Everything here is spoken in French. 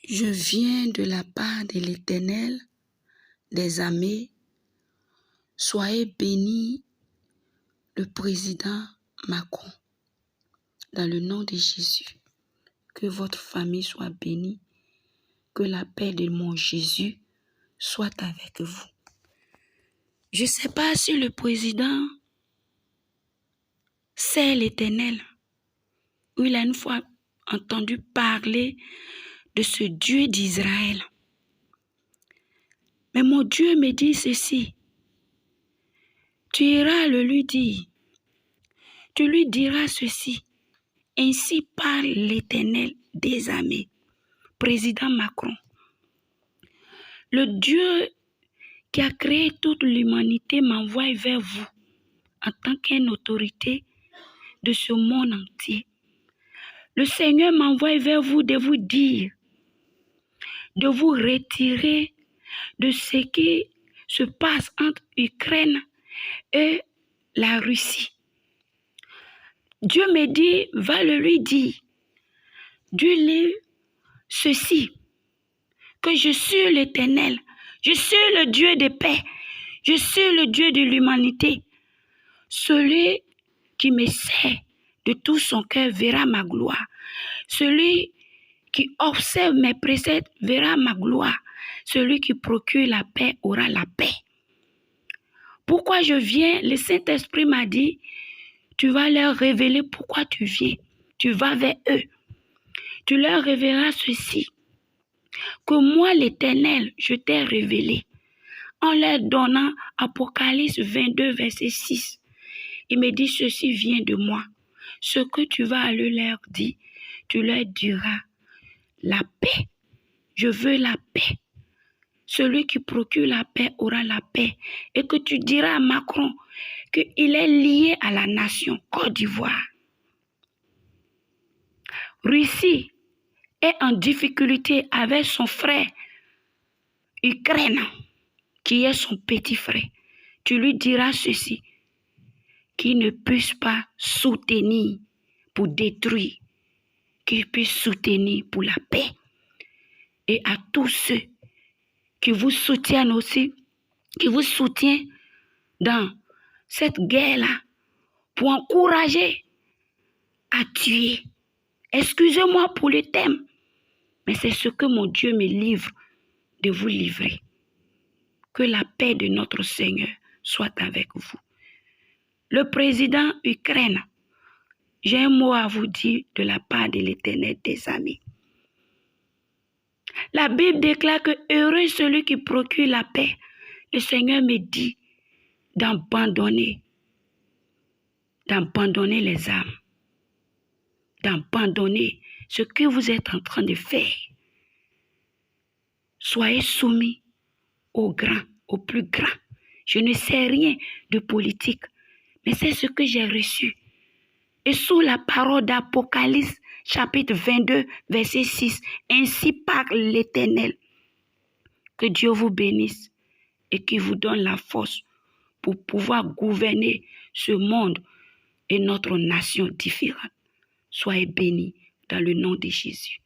Je viens de la part de l'Éternel des armées. Soyez béni, le président Macron, dans le nom de Jésus. Que votre famille soit bénie, que la paix de mon Jésus soit avec vous. Je ne sais pas si le président sait l'Éternel, ou il a une fois entendu parler de ce Dieu d'Israël. Mais mon Dieu me dit ceci. Tu iras le lui dire. Tu lui diras ceci. Ainsi parle l'Éternel des armées, président Macron. Le Dieu qui a créé toute l'humanité m'envoie vers vous en tant qu'une autorité de ce monde entier. Le Seigneur m'envoie vers vous de vous dire, de vous retirer de ce qui se passe entre l'Ukraine et la Russie. Dieu me dit, va le lui dire. Dis-lui ceci, que je suis l'Éternel, je suis le Dieu de paix, je suis le Dieu de l'humanité. Celui qui me sait de tout son cœur verra ma gloire. Celui qui observe mes préceptes verra ma gloire. Celui qui procure la paix aura la paix. Pourquoi je viens? Le Saint-Esprit m'a dit, tu vas leur révéler pourquoi tu viens. Tu vas vers eux. Tu leur révéleras ceci, que moi l'Éternel, je t'ai révélé, en leur donnant Apocalypse 22, verset 6. Il me dit, ceci vient de moi. Ce que tu vas aller leur dire, tu leur diras, la paix. Je veux la paix. Celui qui procure la paix aura la paix. Et que tu diras à Macron qu'il est lié à la nation Côte d'Ivoire. Russie est en difficulté avec son frère Ukraine, qui est son petit frère. Tu lui diras ceci, qu'il ne puisse pas soutenir pour détruire, qu'il puisse soutenir pour la paix. Et à tous ceux qui vous soutiennent aussi, qui vous soutiennent dans cette guerre-là, pour encourager à tuer. Excusez-moi pour le thème, mais c'est ce que mon Dieu me livre de vous livrer. Que la paix de notre Seigneur soit avec vous. Le président Ukraine, j'ai un mot à vous dire de la part de l'Éternel des armées. La Bible déclare que heureux celui qui procure la paix. Le Seigneur me dit d'abandonner les armes, d'abandonner ce que vous êtes en train de faire. Soyez soumis au grand, au plus grand. Je ne sais rien de politique, mais c'est ce que j'ai reçu. Et sous la parole d'Apocalypse, chapitre 22, verset 6, ainsi parle l'Éternel. Que Dieu vous bénisse et qu'il vous donne la force pour pouvoir gouverner ce monde et notre nation différente. Soyez bénis dans le nom de Jésus.